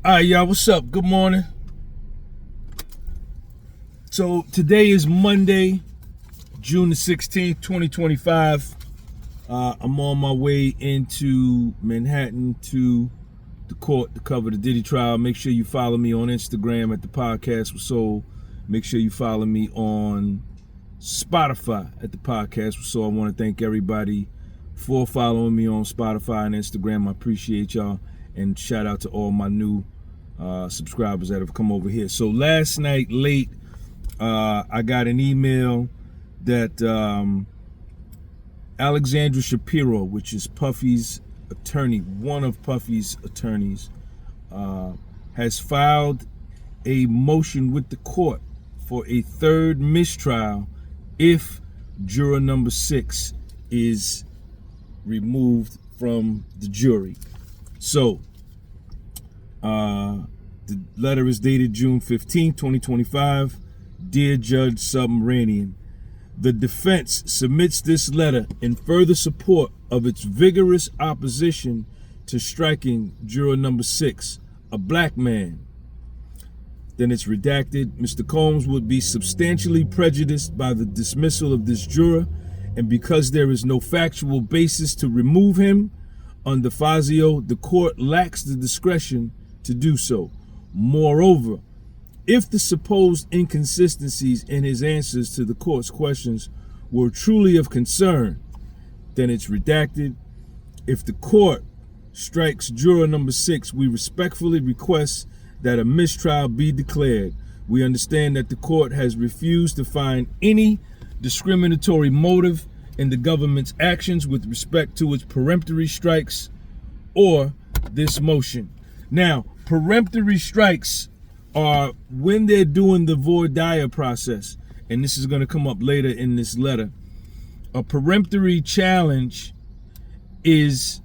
All right, y'all, what's up? Good morning. So today is Monday, June the 16th, 2025. I'm on my way into Manhattan to the court to cover the Diddy trial. Make sure you follow me on Instagram at the Podcast with Soul. Make sure you follow me on Spotify at the Podcast with Soul. I want to thank everybody for following me on Spotify and Instagram. I appreciate y'all. And shout out to all my new subscribers that have come over here. So last night late, I got an email that Alexandra Shapiro, which is Puffy's attorney, one of Puffy's attorneys, has filed a motion with the court for a third mistrial if juror number 6 is removed from the jury. So the letter is dated June 15, 2025. Dear Judge Submaranian, the defense submits this letter in further support of its vigorous opposition to striking juror number 6, a black man. Then it's redacted. Mr. Combs would be substantially prejudiced by the dismissal of this juror, and because there is no factual basis to remove him, under Fazio, the court lacks the discretion to do so. Moreover, if the supposed inconsistencies in his answers to the court's questions were truly of concern, then it's redacted. If the court strikes juror number 6, we respectfully request that a mistrial be declared. We understand that the court has refused to find any discriminatory motive in the government's actions with respect to its peremptory strikes or this motion. Now, peremptory strikes are when they're doing the voir dire process, and this is going to come up later in this letter. A peremptory challenge is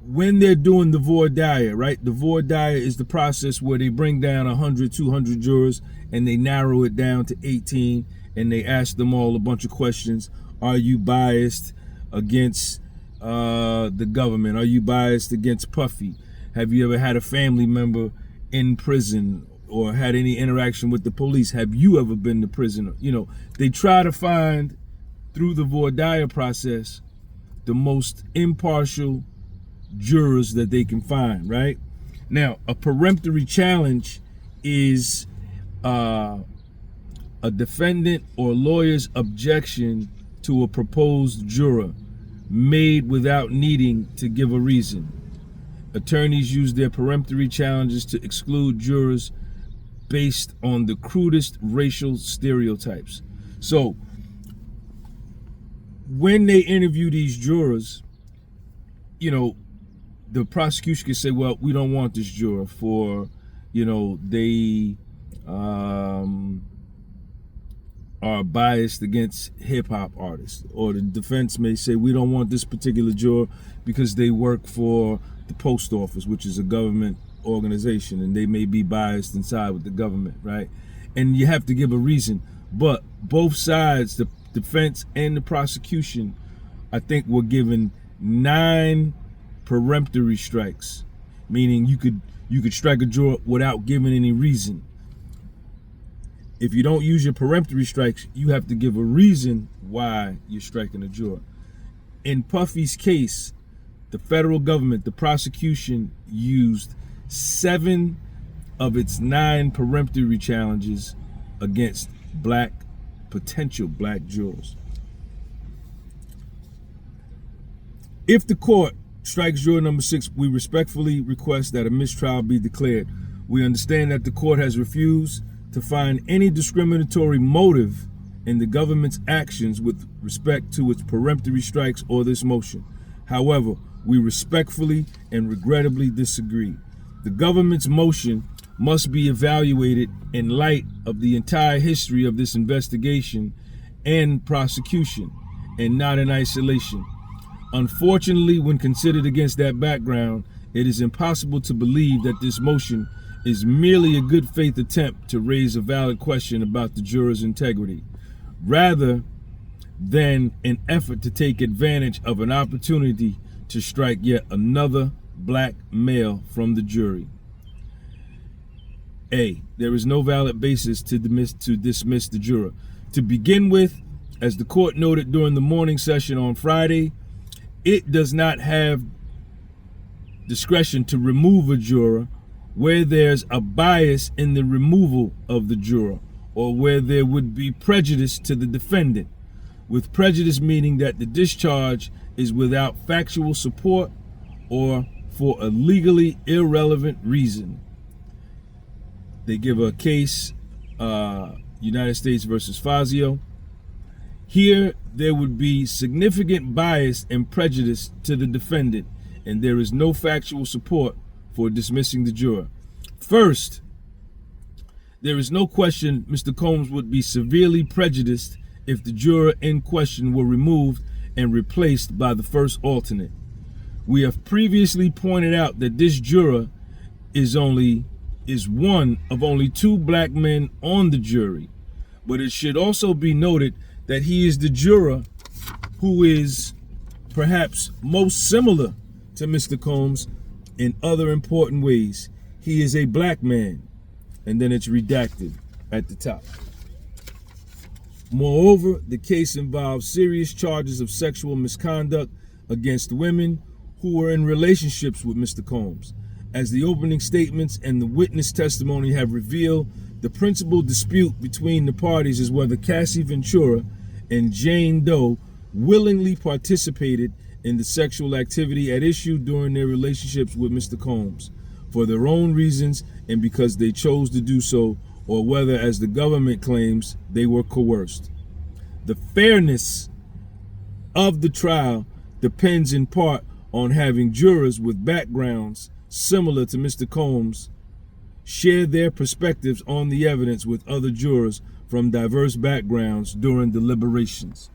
when they're doing the voir dire, right? The voir dire is the process where they bring down 100, 200 jurors and they narrow it down to 18 and they ask them all a bunch of questions. Are you biased against the government? Are you biased against Puffy? Have you ever had a family member in prison or had any interaction with the police? Have you ever been to prison? You know, they try to find through the voir dire process the most impartial jurors that they can find, right? Now, a peremptory challenge is a defendant or lawyer's objection to a proposed juror made without needing to give a reason. Attorneys use their peremptory challenges to exclude jurors based on the crudest racial stereotypes. So when they interview these jurors, you know, the prosecution can say, well, we don't want this juror for, you know, they are biased against hip-hop artists. Or the defense may say, we don't want this particular juror because they work for the post office, which is a government organization, and they may be biased inside with the government, right? And you have to give a reason. But both sides, the defense and the prosecution, I think were given 9 peremptory strikes, meaning you could strike a juror without giving any reason. If you don't use your peremptory strikes, you have to give a reason why you're striking a juror. In Puffy's case, the federal government, the prosecution, used 7 of its 9 peremptory challenges against potential black jurors. If the court strikes juror number 6, we respectfully request that a mistrial be declared. We understand that the court has refused to find any discriminatory motive in the government's actions with respect to its peremptory strikes or this motion. However, we respectfully and regrettably disagree. The government's motion must be evaluated in light of the entire history of this investigation and prosecution, and not in isolation. Unfortunately, when considered against that background, it is impossible to believe that this motion is merely a good faith attempt to raise a valid question about the juror's integrity, rather than an effort to take advantage of an opportunity to strike yet another black male from the jury. A, there is no valid basis to dismiss the juror. To begin with, as the court noted during the morning session on Friday, it does not have discretion to remove a juror where there's a bias in the removal of the juror or where there would be prejudice to the defendant, with prejudice meaning that the discharge is without factual support or for a legally irrelevant reason. They give a case, United States versus Fazio. Here, there would be significant bias and prejudice to the defendant, and there is no factual support for dismissing the juror. First, there is no question Mr. Combs would be severely prejudiced if the juror in question were removed and replaced by the first alternate. We have previously pointed out that this juror is one of only 2 black men on the jury, but it should also be noted that he is the juror who is perhaps most similar to Mr. Combs in other important ways. He is a black man, and then it's redacted at the top. Moreover, the case involves serious charges of sexual misconduct against women who were in relationships with Mr. Combs. As the opening statements and the witness testimony have revealed, the principal dispute between the parties is whether Cassie Ventura and Jane Doe willingly participated in the sexual activity at issue during their relationships with Mr. Combs for their own reasons and because they chose to do so, or whether, as the government claims, they were coerced. The fairness of the trial depends in part on having jurors with backgrounds similar to Mr. Combs share their perspectives on the evidence with other jurors from diverse backgrounds during deliberations.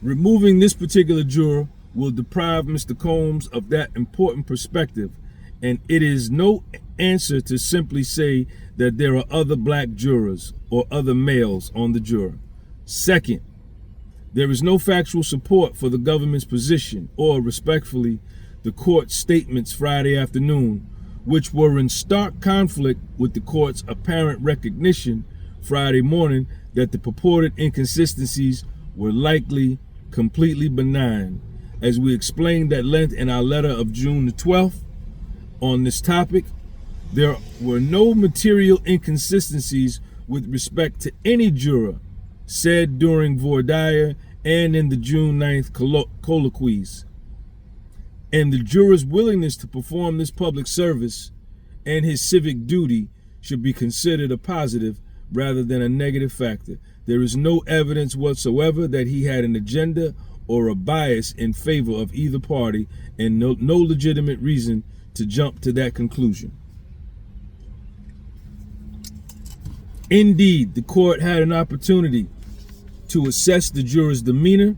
Removing this particular juror will deprive Mr. Combs of that important perspective, and it is no answer to simply say that there are other black jurors or other males on the jury. Second, there is no factual support for the government's position or, respectfully, the court's statements Friday afternoon, which were in stark conflict with the court's apparent recognition Friday morning that the purported inconsistencies were likely completely benign. As we explained at length in our letter of June the 12th on this topic, there were no material inconsistencies with respect to any juror said during voir dire and in the June 9th colloquies. And the juror's willingness to perform this public service and his civic duty should be considered a positive rather than a negative factor. There is no evidence whatsoever that he had an agenda or a bias in favor of either party, and no legitimate reason to jump to that conclusion. Indeed, the court had an opportunity to assess the juror's demeanor,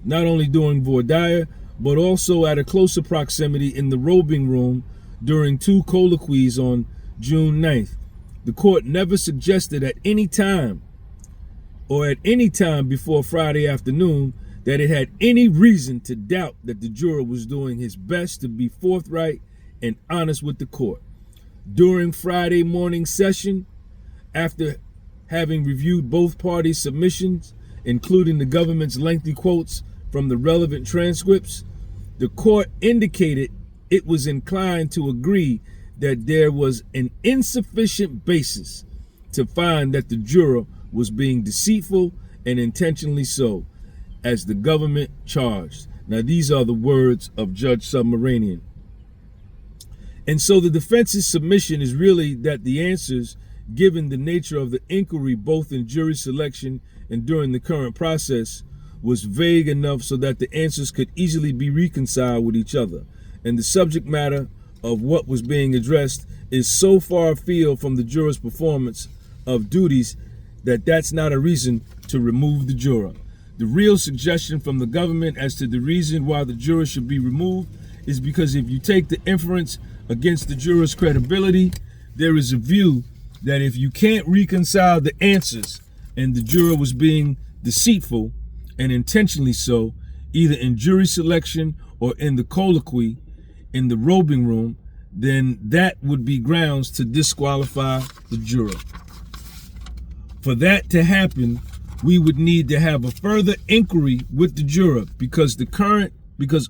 not only during voir dire, but also at a closer proximity in the robing room during 2 colloquies on June 9th. The court never suggested at any time before Friday afternoon that it had any reason to doubt that the juror was doing his best to be forthright and honest with the court. During Friday morning session, after having reviewed both parties' submissions, including the government's lengthy quotes from the relevant transcripts, the court indicated it was inclined to agree that there was an insufficient basis to find that the juror was being deceitful and intentionally so, as the government charged. Now, these are the words of Judge Submaranian. And so the defense's submission is really that the answers, given the nature of the inquiry both in jury selection and during the current process, was vague enough so that the answers could easily be reconciled with each other. And the subject matter of what was being addressed is so far afield from the juror's performance of duties that that's not a reason to remove the juror. The real suggestion from the government as to the reason why the juror should be removed is because if you take the inference against the juror's credibility, there is a view that if you can't reconcile the answers and the juror was being deceitful and intentionally so, either in jury selection or in the colloquy in the robing room, then that would be grounds to disqualify the juror. For that to happen, we would need to have a further inquiry with the juror because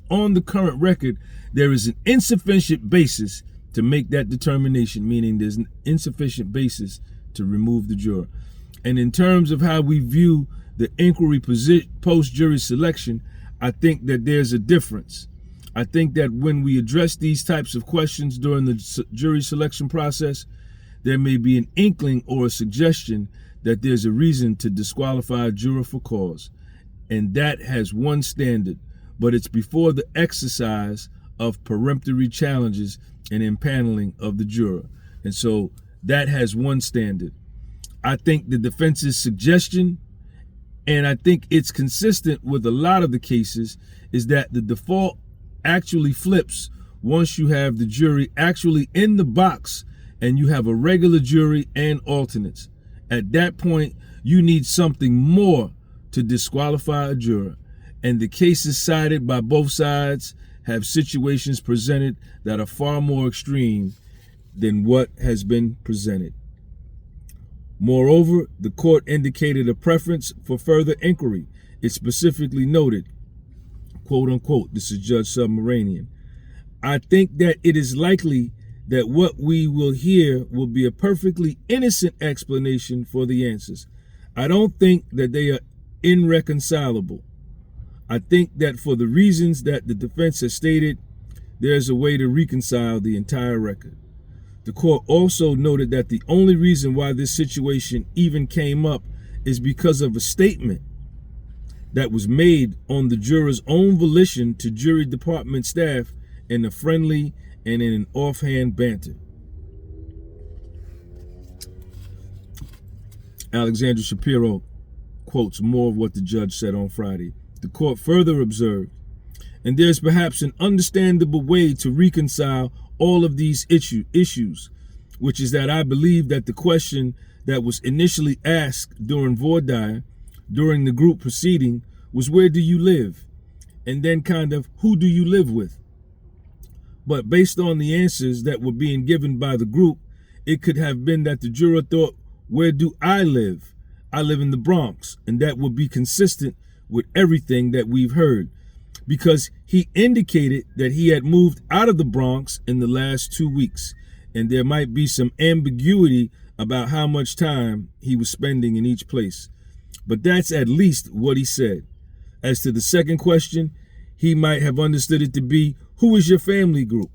on the current record, there is an insufficient basis to make that determination, meaning there's an insufficient basis to remove the juror. And in terms of how we view the inquiry post-jury selection, I think that there's a difference. I think that when we address these types of questions during the jury selection process, there may be an inkling or a suggestion that there's a reason to disqualify a juror for cause. And that has one standard, but it's before the exercise of peremptory challenges and impaneling of the juror. And so that has one standard. I think the defense's suggestion, and I think it's consistent with a lot of the cases, is that the default actually flips once you have the jury actually in the box and you have a regular jury and alternates. At that point, you need something more to disqualify a juror. And the cases cited by both sides have situations presented that are far more extreme than what has been presented. Moreover, the court indicated a preference for further inquiry. It specifically noted, quote unquote, this is Judge Submaranian, I think that it is likely that what we will hear will be a perfectly innocent explanation for the answers. I don't think that they are irreconcilable. I think that for the reasons that the defense has stated, there's a way to reconcile the entire record. The court also noted that the only reason why this situation even came up is because of a statement that was made on the juror's own volition to jury department staff in a friendly and in an offhand banter. Alexandra Shapiro quotes more of what the judge said on Friday. The court further observed, and there's perhaps an understandable way to reconcile all of these issues, which is that I believe that the question that was initially asked during voir dire, during the group proceeding, was where do you live? And then kind of who do you live with? But based on the answers that were being given by the group, it could have been that the juror thought, where do I live? I live in the Bronx, and that would be consistent with everything that we've heard, because he indicated that he had moved out of the Bronx in the last 2 weeks, and there might be some ambiguity about how much time he was spending in each place. But that's at least what he said. As to the second question, he might have understood it to be, who is your family group?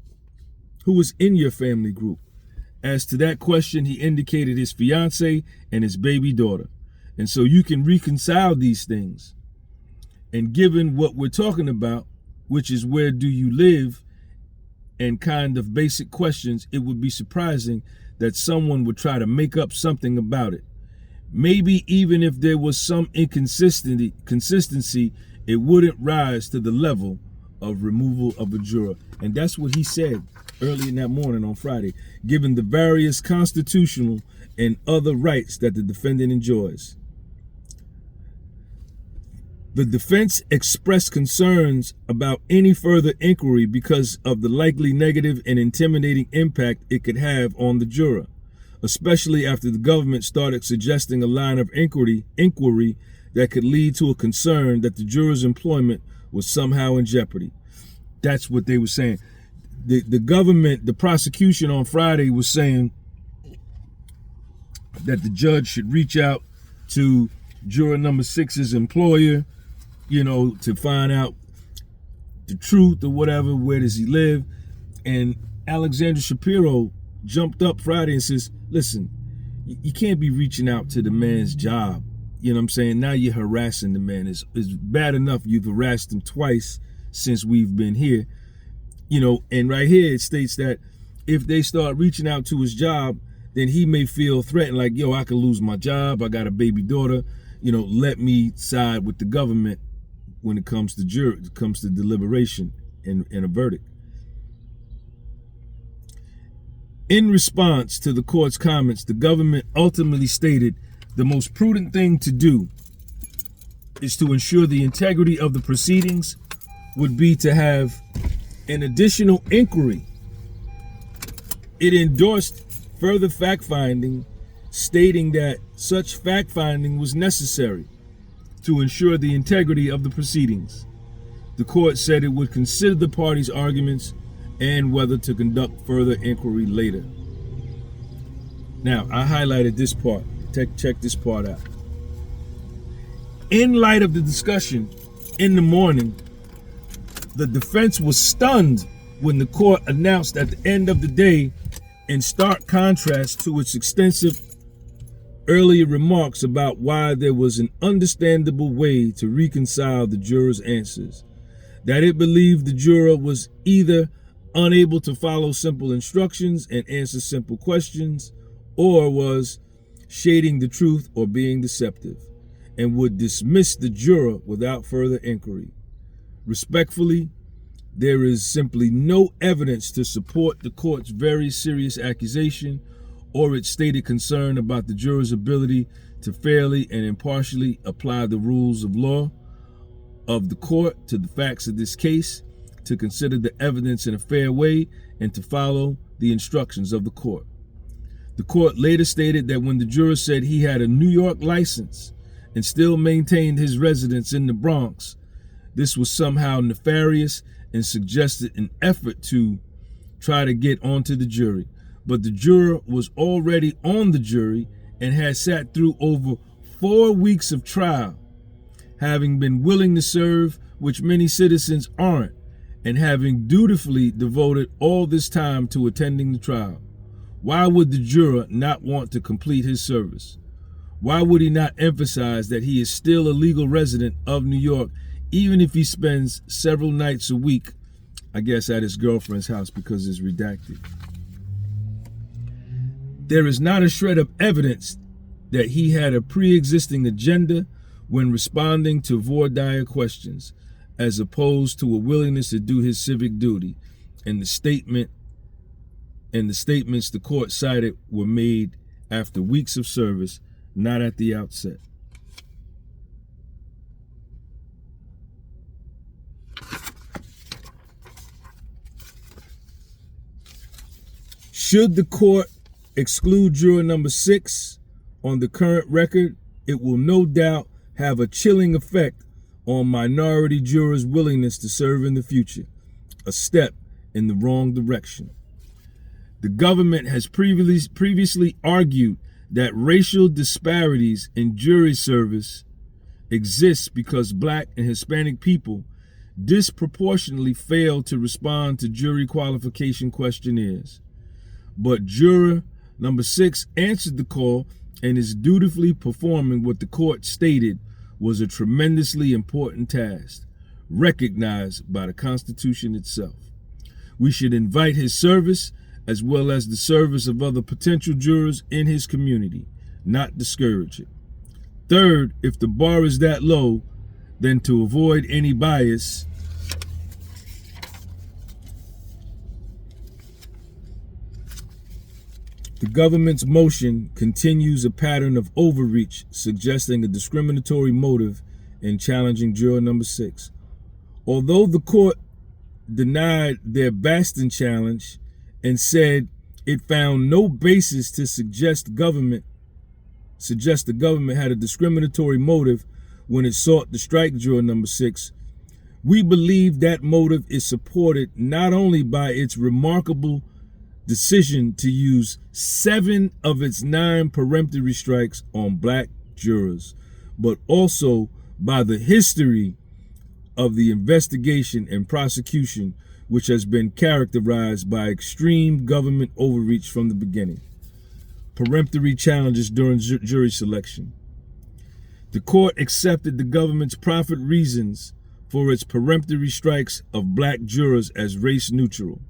Who is in your family group? As to that question, he indicated his fiance and his baby daughter. And so you can reconcile these things. And given what we're talking about, which is where do you live, and kind of basic questions, it would be surprising that someone would try to make up something about it. Maybe even if there was some consistency, it wouldn't rise to the level of removal of a juror. And that's what he said early in that morning on Friday, given the various constitutional and other rights that the defendant enjoys. The defense expressed concerns about any further inquiry because of the likely negative and intimidating impact it could have on the juror, especially after the government started suggesting a line of inquiry that could lead to a concern that the juror's employment was somehow in jeopardy. That's what they were saying. The government, the prosecution on Friday was saying that the judge should reach out to juror number 6's employer, to find out the truth or whatever, where does he live? And Alexandra Shapiro jumped up Friday and says, listen, you can't be reaching out to the man's job. You know what I'm saying? Now you're harassing the man. It's bad enough you've harassed him twice since we've been here. And right here it states that if they start reaching out to his job, then he may feel threatened, like, yo, I could lose my job. I got a baby daughter. Let me side with the government when it comes to deliberation and a verdict. In response to the court's comments, the government ultimately stated the most prudent thing to do is to ensure the integrity of the proceedings would be to have an additional inquiry. It endorsed further fact-finding, stating that such fact-finding was necessary to ensure the integrity of the proceedings. The court said it would consider the parties' arguments and whether to conduct further inquiry later. Now, I highlighted this part. Check this part out. In light of the discussion in the morning, the defense was stunned when the court announced at the end of the day, in stark contrast to its extensive earlier remarks about why there was an understandable way to reconcile the juror's answers, that it believed the juror was either unable to follow simple instructions and answer simple questions, or was shading the truth or being deceptive, and would dismiss the juror without further inquiry. Respectfully, there is simply no evidence to support the court's very serious accusation or its stated concern about the juror's ability to fairly and impartially apply the rules of law of the court to the facts of this case, to consider the evidence in a fair way, and to follow the instructions of the court. The court later stated that when the juror said he had a New York license and still maintained his residence in the Bronx, this was somehow nefarious and suggested an effort to try to get onto the jury. But the juror was already on the jury and had sat through over 4 weeks of trial, having been willing to serve, which many citizens aren't, and having dutifully devoted all this time to attending the trial. Why would the juror not want to complete his service? Why would he not emphasize that he is still a legal resident of New York, even if he spends several nights a week, I guess, at his girlfriend's house, because it's redacted? There is not a shred of evidence that he had a pre-existing agenda when responding to voir dire questions, as opposed to a willingness to do his civic duty. And the statements the court cited were made after weeks of service, not at the outset. Should the court exclude juror number 6 on the current record, it will no doubt have a chilling effect on minority jurors' willingness to serve in the future, a step in the wrong direction. The government has previously argued that racial disparities in jury service exists because Black and Hispanic people disproportionately fail to respond to jury qualification questionnaires. But juror number 6 answered the call and is dutifully performing what the court stated was a tremendously important task, recognized by the Constitution itself. We should invite his service as well as the service of other potential jurors in his community, not discourage it. Third, if the bar is that low, then to avoid any bias, the government's motion continues a pattern of overreach, suggesting a discriminatory motive in challenging juror number 6. Although the court denied their Bastin challenge and said it found no basis to suggest the government had a discriminatory motive when it sought to strike juror number 6, we believe that motive is supported not only by its remarkable decision to use 7 of its 9 peremptory strikes on Black jurors, but also by the history of the investigation and prosecution, which has been characterized by extreme government overreach from the beginning. Peremptory challenges during jury selection. The court accepted the government's proffered reasons for its peremptory strikes of Black jurors as race neutral.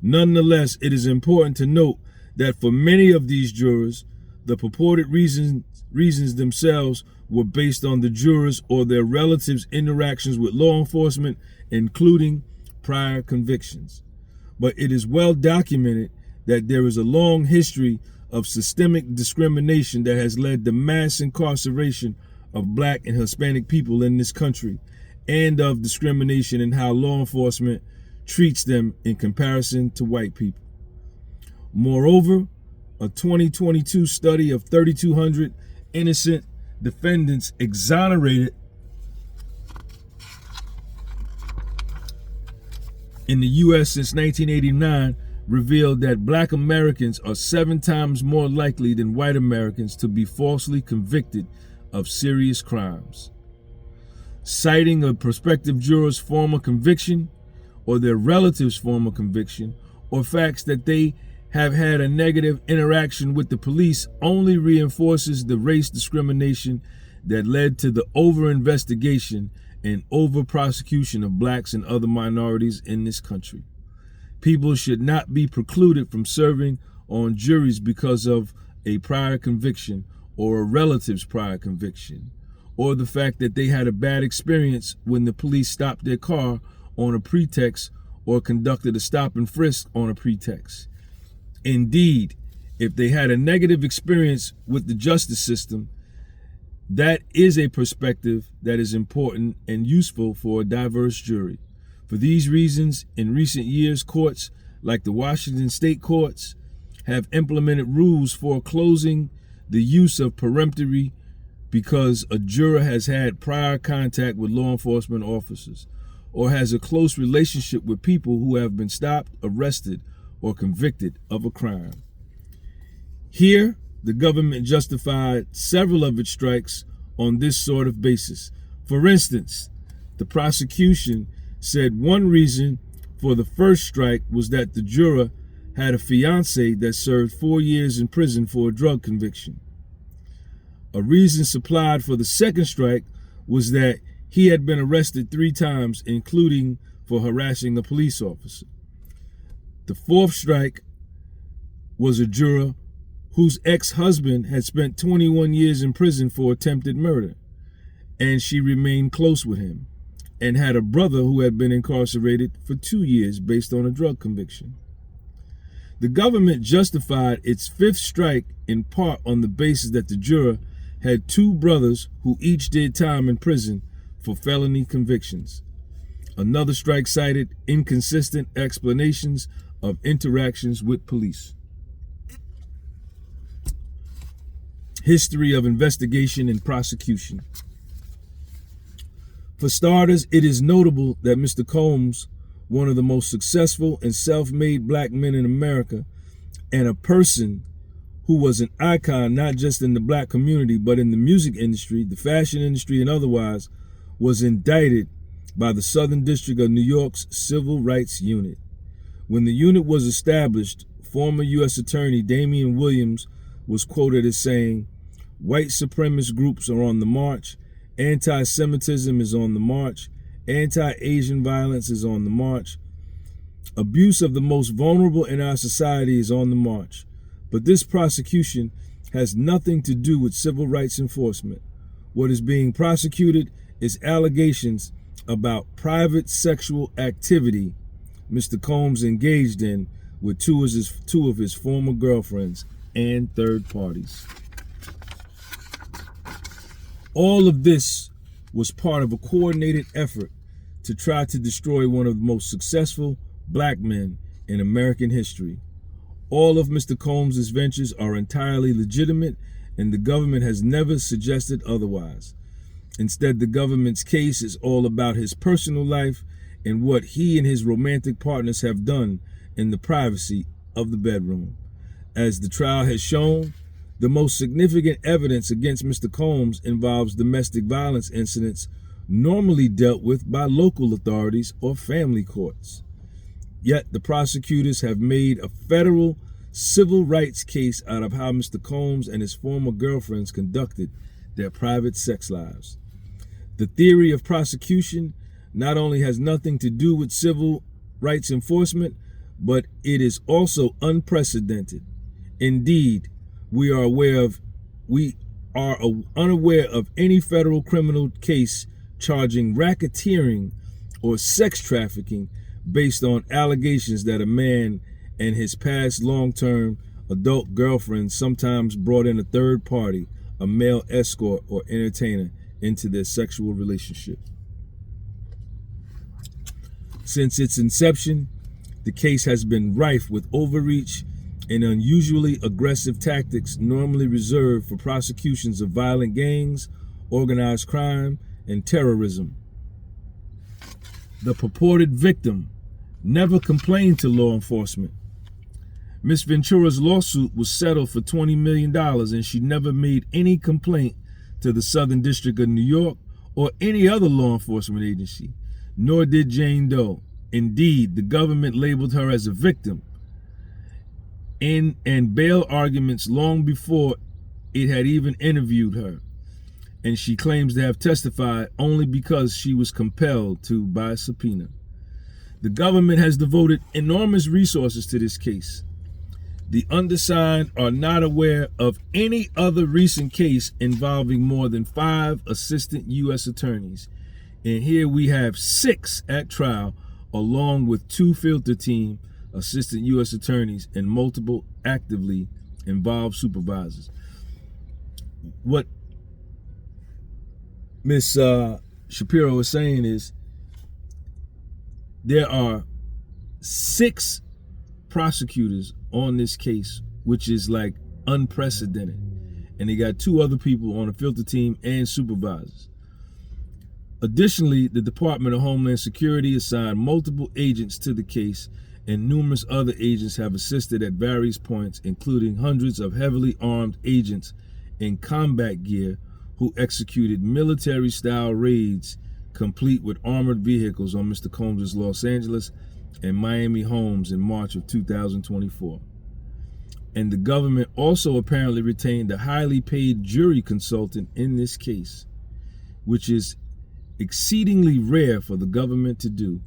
Nonetheless, it is important to note that for many of these jurors, the purported reasons themselves were based on the jurors or their relatives' interactions with law enforcement, including prior convictions. But it is well documented that there is a long history of systemic discrimination that has led to mass incarceration of Black and Hispanic people in this country, and of discrimination in how law enforcement treats them in comparison to white people. Moreover, a 2022 study of 3,200 innocent defendants exonerated in the U.S. since 1989 revealed that Black Americans are 7 times more likely than white Americans to be falsely convicted of serious crimes. Citing a prospective juror's former conviction or their relative's former conviction or facts that they have had a negative interaction with the police only reinforces the race discrimination that led to the over-investigation and over-prosecution of Blacks and other minorities in this country. People should not be precluded from serving on juries because of a prior conviction or a relative's prior conviction, or the fact that they had a bad experience when the police stopped their car on a pretext or conducted a stop and frisk on a pretext. Indeed, if they had a negative experience with the justice system, that is a perspective that is important and useful for a diverse jury. For these reasons, in recent years, courts like the Washington state courts have implemented rules for closing the use of peremptory because a juror has had prior contact with law enforcement officers or has a close relationship with people who have been stopped, arrested, or convicted of a crime. Here, the government justified several of its strikes on this sort of basis. For instance, the prosecution said one reason for the first strike was that the juror had a fiancé that served 4 years in prison for a drug conviction. A reason supplied for the second strike was that he had been arrested 3 times, including for harassing a police officer. The fourth strike was a juror whose ex-husband had spent 21 years in prison for attempted murder, and she remained close with him, and had a brother who had been incarcerated for 2 years based on a drug conviction. The government justified its fifth strike in part on the basis that the juror had 2 brothers who each did time in prison for felony convictions. Another strike cited inconsistent explanations of interactions with police. History of investigation and prosecution. For starters, it is notable that Mr. Combs, one of the most successful and self-made Black men in America, and a person who was an icon not just in the Black community, but in the music industry, the fashion industry, and otherwise, was indicted by the Southern District of New York's Civil Rights Unit. When the unit was established, former U.S. Attorney Damian Williams was quoted as saying, "White supremacist groups are on the march, anti-Semitism is on the march, anti-Asian violence is on the march, abuse of the most vulnerable in our society is on the march. But this prosecution has nothing to do with civil rights enforcement. What is being prosecuted is allegations about private sexual activity Mr. Combs engaged in with two of his former girlfriends and third parties." All of this was part of a coordinated effort to try to destroy one of the most successful Black men in American history. All of Mr. Combs' ventures are entirely legitimate, and the government has never suggested otherwise. Instead, the government's case is all about his personal life and what he and his romantic partners have done in the privacy of the bedroom. As the trial has shown, the most significant evidence against Mr. Combs involves domestic violence incidents normally dealt with by local authorities or family courts. Yet the prosecutors have made a federal civil rights case out of how Mr. Combs and his former girlfriends conducted their private sex lives. The theory of prosecution not only has nothing to do with civil rights enforcement, but it is also unprecedented. Indeed, we are unaware of any federal criminal case charging racketeering or sex trafficking based on allegations that a man and his past long-term adult girlfriend sometimes brought in a third party, a male escort or entertainer, into their sexual relationship. Since its inception, the case has been rife with overreach and unusually aggressive tactics normally reserved for prosecutions of violent gangs, organized crime, and terrorism. The purported victim never complained to law enforcement. Ms. Ventura's lawsuit was settled for $20 million, and she never made any complaint to the Southern District of New York or any other law enforcement agency, nor did Jane Doe. Indeed, the government labeled her as a victim and bail arguments long before it had even interviewed her, and she claims to have testified only because she was compelled to by a subpoena. The government has devoted enormous resources to this case. The undersigned are not aware of any other recent case involving more than 5 assistant U.S. attorneys, and here we have 6 at trial, along with 2 filter team assistant U.S. attorneys and multiple actively involved supervisors. What Ms. Shapiro is saying is there are 6 prosecutors on this case, which is like unprecedented. And they got 2 other people on the filter team and supervisors. Additionally, the Department of Homeland Security assigned multiple agents to the case, and numerous other agents have assisted at various points, including hundreds of heavily armed agents in combat gear who executed military-style raids complete with armored vehicles on Mr. Combs' Los Angeles and Miami homes in March of 2024. And the government also apparently retained a highly paid jury consultant in this case, which is exceedingly rare for the government to do.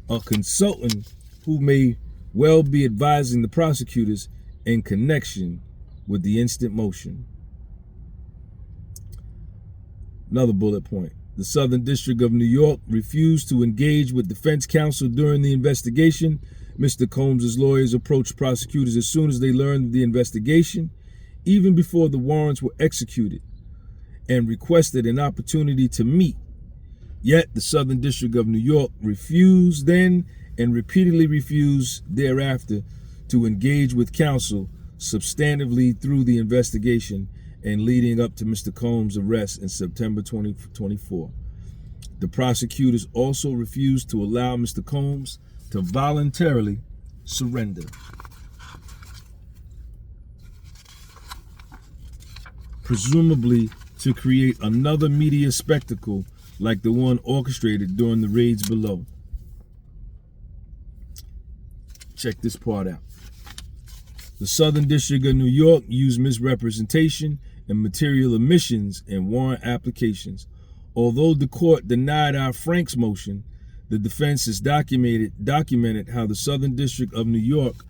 A consultant who may well be advising the prosecutors in connection with the instant motion. Another bullet point. The Southern District of New York refused to engage with defense counsel during the investigation. Mr. Combs' lawyers approached prosecutors as soon as they learned of the investigation, even before the warrants were executed, and requested an opportunity to meet. Yet the Southern District of New York refused then and repeatedly refused thereafter to engage with counsel substantively through the investigation and leading up to Mr. Combs' arrest in September 2024. The prosecutors also refused to allow Mr. Combs to voluntarily surrender. Presumably to create another media spectacle like the one orchestrated during the raids below. Check this part out. The Southern District of New York used misrepresentation and material omissions in warrant applications. Although the court denied our Frank's motion, the defense has documented how the Southern District of New York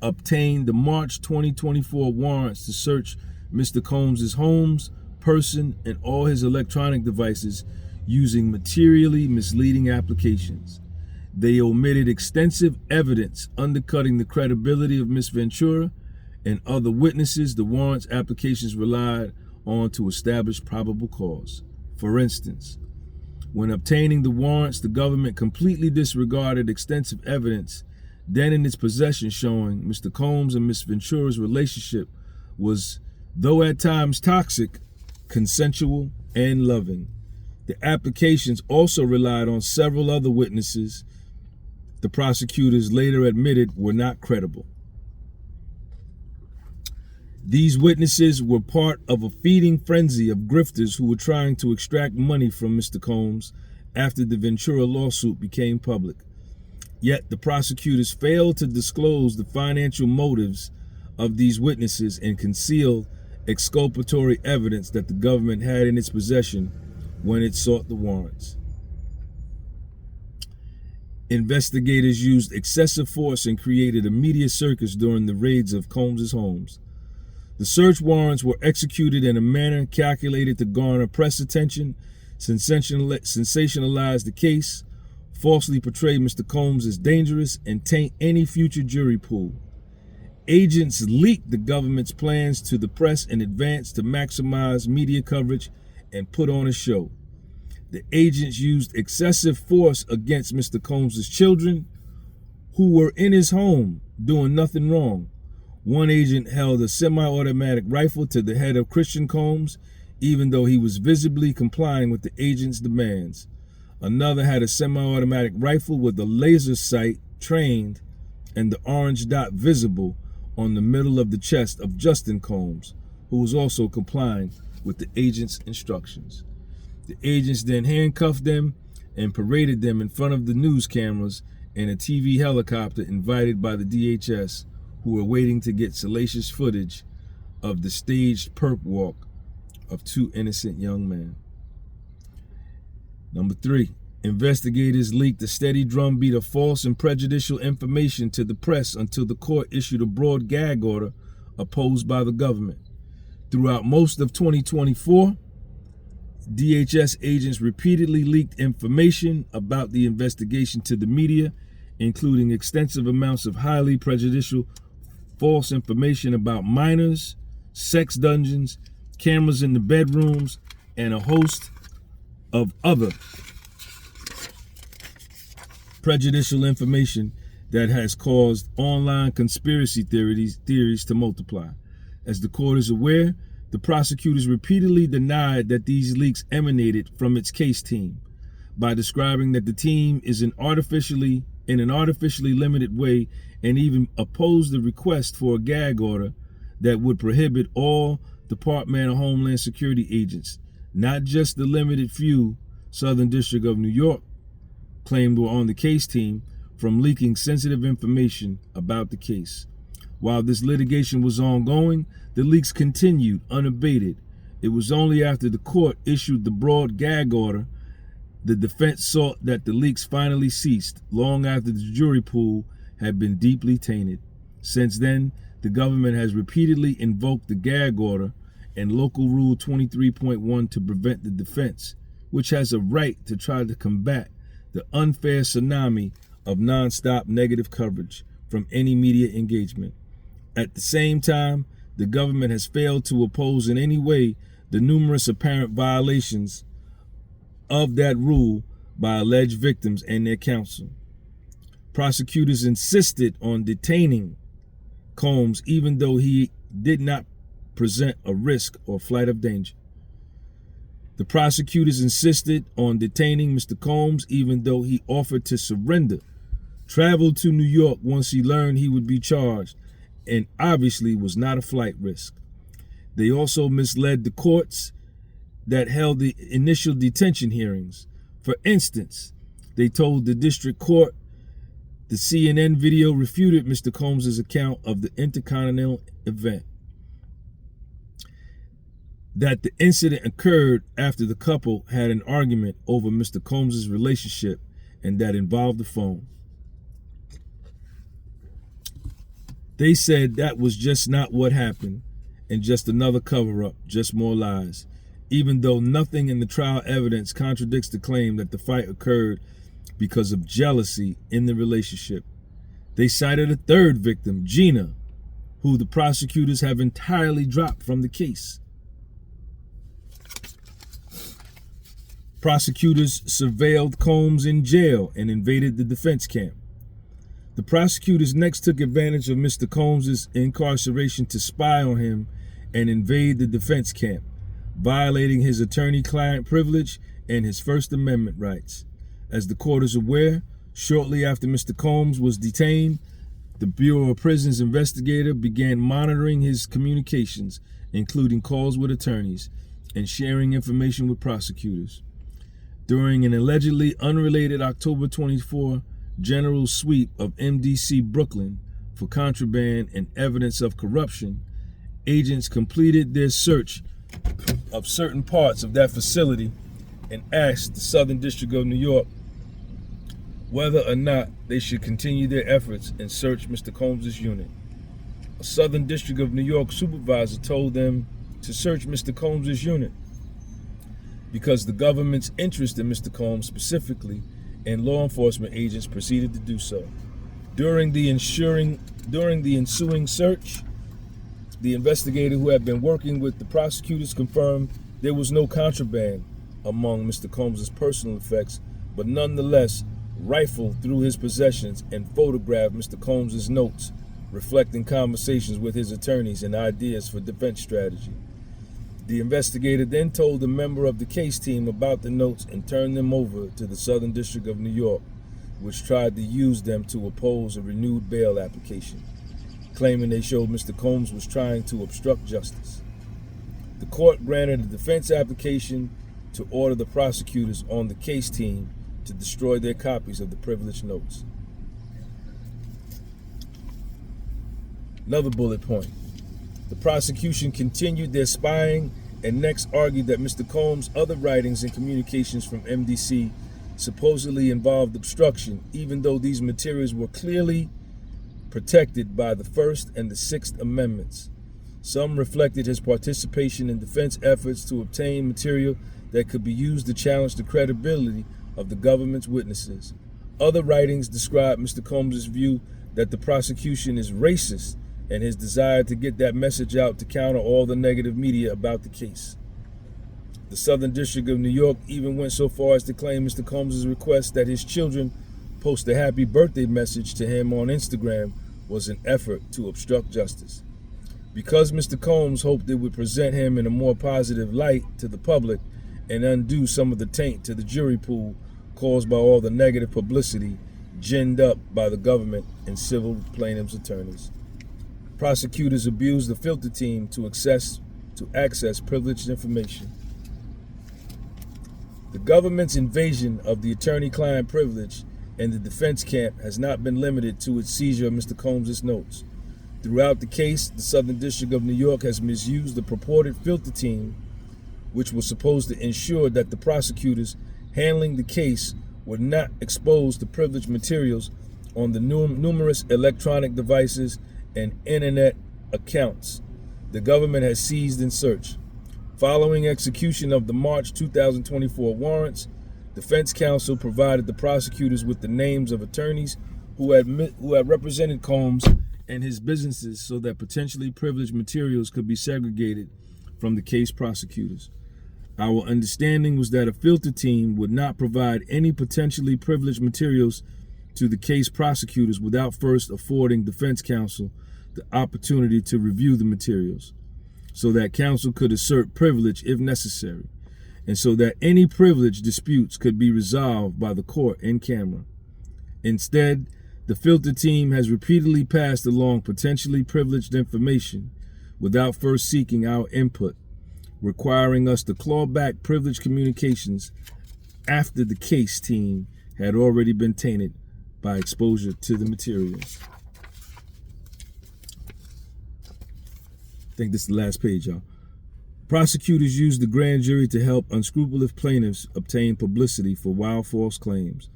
obtained the March 2024 warrants to search Mr. Combs' homes, person, and all his electronic devices using materially misleading applications. They omitted extensive evidence undercutting the credibility of Ms. Ventura and other witnesses the warrants applications relied on to establish probable cause. For instance, when obtaining the warrants, the government completely disregarded extensive evidence then in its possession showing Mr. Combs and Ms. Ventura's relationship was, though at times toxic, consensual and loving. The applications also relied on several other witnesses the prosecutors later admitted were not credible. These witnesses were part of a feeding frenzy of grifters who were trying to extract money from Mr. Combs after the Ventura lawsuit became public. Yet the prosecutors failed to disclose the financial motives of these witnesses and concealed exculpatory evidence that the government had in its possession when it sought the warrants. Investigators used excessive force and created a media circus during the raids of Combs' homes. The search warrants were executed in a manner calculated to garner press attention, sensationalize the case, falsely portray Mr. Combs as dangerous, and taint any future jury pool. Agents leaked the government's plans to the press in advance to maximize media coverage and put on a show. The agents used excessive force against Mr. Combs' children, who were in his home doing nothing wrong. One agent held a semi-automatic rifle to the head of Christian Combs, even though he was visibly complying with the agent's demands. Another had a semi-automatic rifle with a laser sight trained and the orange dot visible on the middle of the chest of Justin Combs, who was also complying with the agent's instructions. The agents then handcuffed them and paraded them in front of the news cameras in a TV helicopter invited by the DHS, who were waiting to get salacious footage of the staged perp walk of two innocent young men. Number 3, investigators leaked a steady drumbeat of false and prejudicial information to the press until the court issued a broad gag order opposed by the government. Throughout most of 2024, DHS agents repeatedly leaked information about the investigation to the media, including extensive amounts of highly prejudicial false information about minors, sex dungeons, cameras in the bedrooms, and a host of other prejudicial information that has caused online conspiracy theories to multiply. As the court is aware, the prosecutors repeatedly denied that these leaks emanated from its case team by describing that the team is in an artificially limited way, and even opposed the request for a gag order that would prohibit all Department of Homeland Security agents, not just the limited few Southern District of New York claimed were on the case team, from leaking sensitive information about the case. While this litigation was ongoing, the leaks continued unabated. It was only after the court issued the broad gag order the defense sought that the leaks finally ceased, long after the jury pool had been deeply tainted. Since then, the government has repeatedly invoked the gag order and Local Rule 23.1 to prevent the defense, which has a right to try to combat the unfair tsunami of nonstop negative coverage from any media engagement. At the same time, the government has failed to oppose in any way the numerous apparent violations of that rule by alleged victims and their counsel. Prosecutors insisted on detaining Combs even though he did not present a risk or flight of danger. The prosecutors insisted on detaining Mr. Combs even though he offered to surrender, traveled to New York once he learned he would be charged, and obviously was not a flight risk. They also misled the courts that held the initial detention hearings. For instance, they told the district court the CNN video refuted Mr. Combs' account of the Intercontinental event, that the incident occurred after the couple had an argument over Mr. Combs' relationship and that involved the phone. They said that was just not what happened and just another cover-up, just more lies, even though nothing in the trial evidence contradicts the claim that the fight occurred because of jealousy in the relationship. They cited a third victim, Gina, who the prosecutors have entirely dropped from the case. Prosecutors surveilled Combs in jail and invaded the defense camp. The prosecutors next took advantage of Mr. Combs' incarceration to spy on him and invade the defense camp, violating his attorney-client privilege and his First Amendment rights. As the court is aware, shortly after Mr. Combs was detained, the Bureau of Prisons investigator began monitoring his communications, including calls with attorneys, and sharing information with prosecutors. During an allegedly unrelated October 24 general sweep of MDC Brooklyn for contraband and evidence of corruption, agents completed their search of certain parts of that facility and asked the Southern District of New York whether or not they should continue their efforts and search Mr. Combs' unit. A Southern District of New York supervisor told them to search Mr. Combs' unit because the government's interest in Mr. Combs specifically and law enforcement agents proceeded to do so. During the ensuing search, the investigator who had been working with the prosecutors confirmed there was no contraband among Mr. Combs' personal effects, but nonetheless rifled through his possessions and photographed Mr. Combs' notes, reflecting conversations with his attorneys and ideas for defense strategy. The investigator then told a member of the case team about the notes and turned them over to the Southern District of New York, which tried to use them to oppose a renewed bail application, claiming they showed Mr. Combs was trying to obstruct justice. The court granted a defense application to order the prosecutors on the case team to destroy their copies of the privileged notes. Another bullet point. The prosecution continued their spying and next argued that Mr. Combs' other writings and communications from MDC supposedly involved obstruction, even though these materials were clearly protected by the First and the Sixth Amendments. Some reflected his participation in defense efforts to obtain material that could be used to challenge the credibility of the government's witnesses. Other writings described Mr. Combs' view that the prosecution is racist and his desire to get that message out to counter all the negative media about the case. The Southern District of New York even went so far as to claim Mr. Combs' request that his children post a happy birthday message to him on Instagram was an effort to obstruct justice. Because Mr. Combs hoped it would present him in a more positive light to the public and undo some of the taint to the jury pool caused by all the negative publicity ginned up by the government and civil plaintiffs' attorneys. Prosecutors abused the filter team to access privileged information. The government's invasion of the attorney-client privilege and the defense camp has not been limited to its seizure of Mr. Combs' notes. Throughout the case, the Southern District of New York has misused the purported filter team, which was supposed to ensure that the prosecutors handling the case were not exposed to privileged materials on the numerous electronic devices and internet accounts the government has seized and searched. Following execution of the March 2024 warrants, defense counsel provided the prosecutors with the names of attorneys who had represented Combs and his businesses so that potentially privileged materials could be segregated from the case prosecutors. Our understanding was that a filter team would not provide any potentially privileged materials to the case prosecutors without first affording defense counsel the opportunity to review the materials, so that counsel could assert privilege if necessary, and so that any privilege disputes could be resolved by the court in camera. Instead, the filter team has repeatedly passed along potentially privileged information without first seeking our input, requiring us to claw back privileged communications after the case team had already been tainted by exposure to the materials. I think this is the last page, y'all. Prosecutors used the grand jury to help unscrupulous plaintiffs obtain publicity for wild false claims.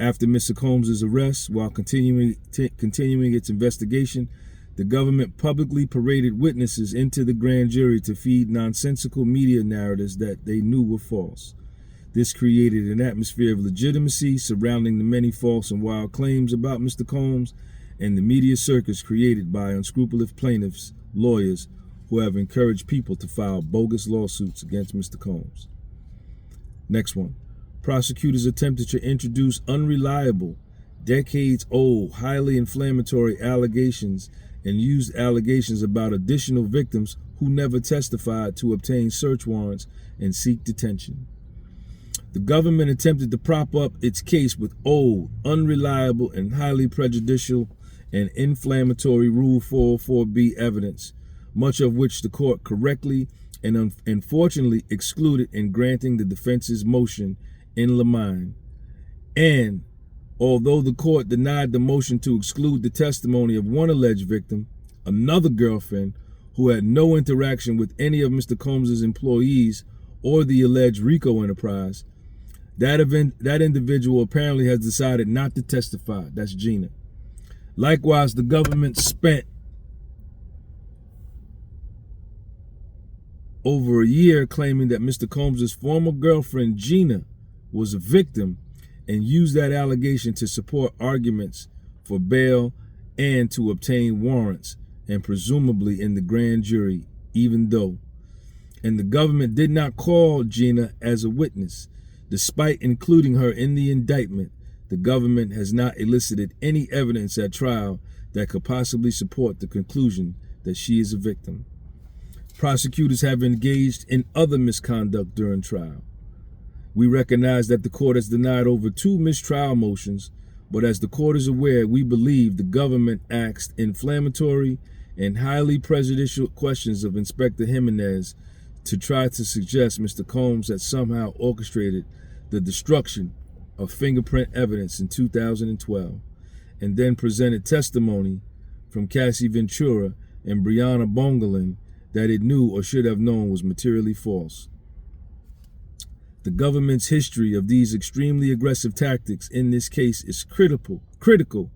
After Mr. Combs' arrest, while continuing its investigation, the government publicly paraded witnesses into the grand jury to feed nonsensical media narratives that they knew were false. This created an atmosphere of legitimacy surrounding the many false and wild claims about Mr. Combs and the media circus created by unscrupulous plaintiffs' lawyers who have encouraged people to file bogus lawsuits against Mr. Combs. Next one. Prosecutors attempted to introduce unreliable, decades-old, highly inflammatory allegations and used allegations about additional victims who never testified to obtain search warrants and seek detention. The government attempted to prop up its case with old, unreliable, and highly prejudicial and inflammatory Rule 404B evidence, much of which the court correctly and unfortunately excluded in granting the defense's motion in Lamine. And although the court denied the motion to exclude the testimony of one alleged victim, another girlfriend who had no interaction with any of Mr. Combs' employees or the alleged RICO enterprise, that individual apparently has decided not to testify. That's Gina. Likewise, the government spent over a year claiming that Mr. Combs' former girlfriend, Gina, was a victim and used that allegation to support arguments for bail and to obtain warrants, and presumably in the grand jury, even though and the government did not call Gina as a witness. Despite including her in the indictment, the government has not elicited any evidence at trial that could possibly support the conclusion that she is a victim. Prosecutors have engaged in other misconduct during trial. We recognize that the court has denied over 2 mistrial motions, but as the court is aware, we believe the government asked inflammatory and highly prejudicial questions of Inspector Jimenez to try to suggest Mr. Combs had somehow orchestrated the destruction of fingerprint evidence in 2012, and then presented testimony from Cassie Ventura and Brianna Bongelin that it knew or should have known was materially false. The government's history of these extremely aggressive tactics in this case is critical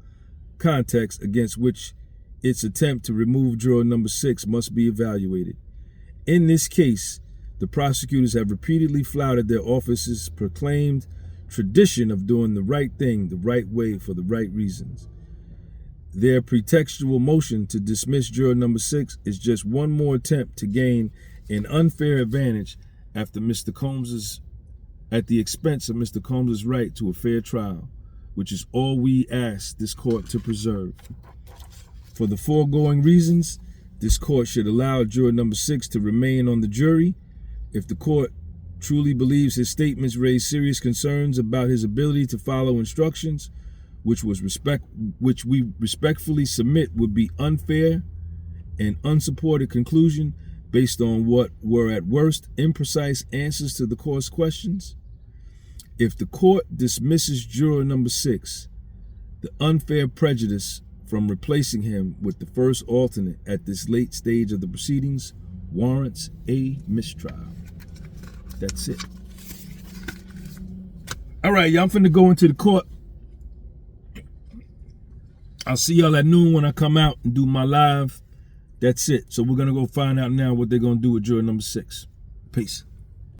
context against which its attempt to remove juror number 6 must be evaluated. In this case, the prosecutors have repeatedly flouted their office's proclaimed tradition of doing the right thing the right way for the right reasons. Their pretextual motion to dismiss juror number 6 is just one more attempt to gain an unfair advantage at the expense of Mr. Combs' right to a fair trial, which is all we ask this court to preserve. For the foregoing reasons, this court should allow juror number 6 to remain on the jury. If the court truly believes his statements raise serious concerns about his ability to follow instructions, which we respectfully submit would be unfair and unsupported conclusion based on what were at worst imprecise answers to the court's questions. If the court dismisses juror number 6, the unfair prejudice from replacing him with the first alternate at this late stage of the proceedings warrants a mistrial. That's it. All right, y'all, I'm finna go into the court. I'll see y'all at noon when I come out and do my live. That's it. So we're gonna go find out now what they're gonna do with juror number 6. Peace.